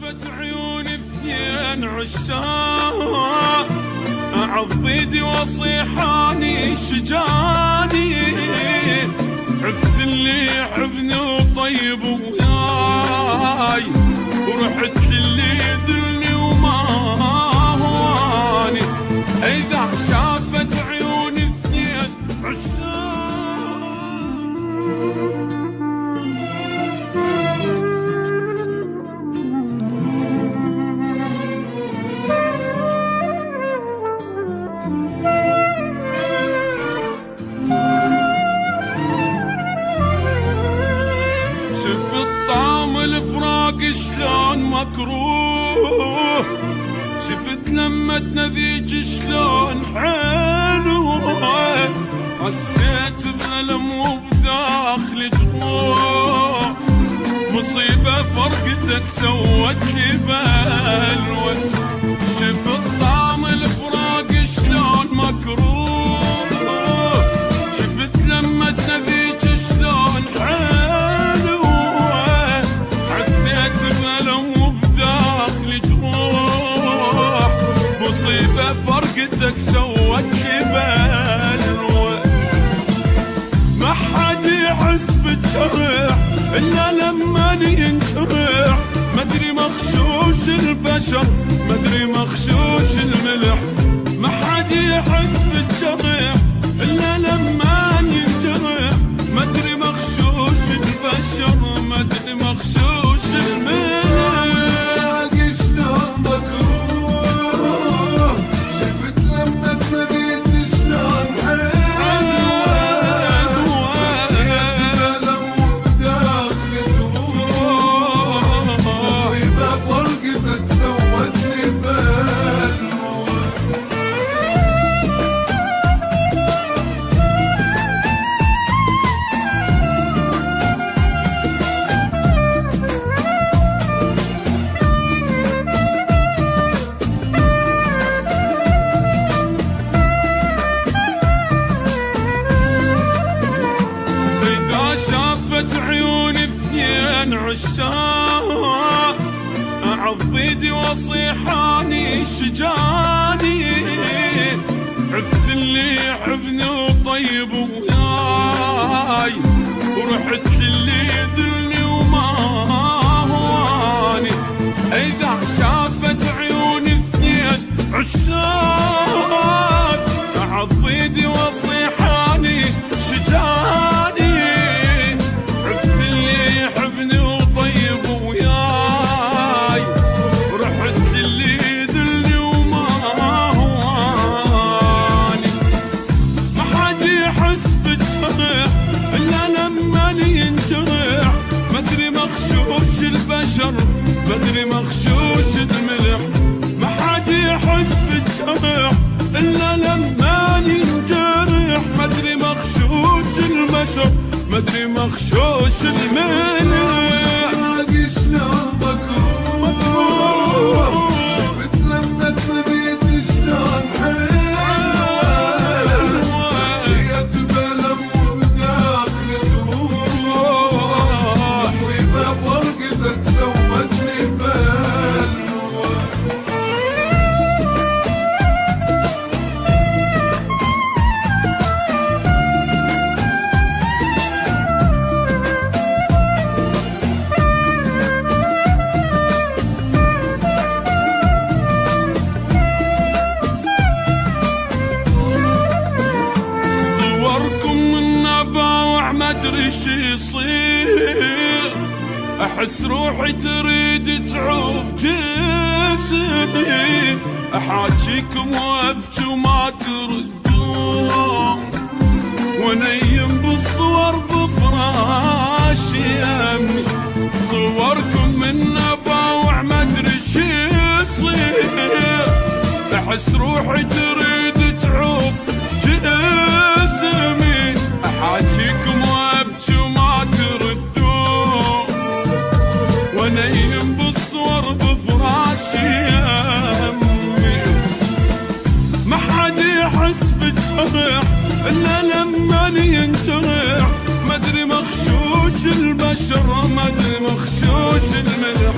شافت عيوني اثنين عشاق، عضيدي وصيحاني شجاني، عفت اللي يحبني وطيب وياي، ورحت للي يذلني وما هواني. إذا شافت عيوني اثنين عشاق. شفت طعم الفراق شلون مكروه، شفت لمة نذيج شلون حلو، حسيت بألم وبداخلي جروح، مصيبة فرقتك سوت لي بلوى. شفت طعم الفراق شلون مكروه، شفت لمة نذيج شلون حلو، حسيت بألم وبداخلي جروح، مصيبة فرقتك سوت لي بلوى. ما حد يحس بالجرح إلا لما ينجرح، مدري مغشوش البشر مدري مغشوش الملح. ما حد يحس بالجرح إلا لما ينجرح، مدري مغشوش البشر مدري مغشوش الملح. شافت عيوني اثنين عشاق، عضيدي وصيحاني شجاني، عفت اللي يحبني وطيب وياي، ورحت للي يذلني وما هواني. إذا شافت عيوني اثنين عشاق، عضيدي وصيحاني شجاني، البشر مدري مغشوش الملح. ما حد يحس بالجرح إلا لما ينجرح، مدري مغشوش البشر مدري مغشوش الملح. شلون مكروه، شفت لما تبيت شلون حلو، حسيت بألم وبداخلي جروح، مصيبة فرقتك سوت لي بلوى. مدري شي يصير، احس روحي تريد تعوف جسمي، احاجيكم وابكي وما تردون، ونيم بالصور بفراشي يمي. صوركم من نباوع مدري شي يصير، احس روحي تريد تعوف جسمي، احاجيكم وابكي وما تردون، ونيم بالصور بفراشي يمي. ما حد يحس بالجرح الا لما ينجرح، مدري مغشوش البشر مدري مغشوش الملح.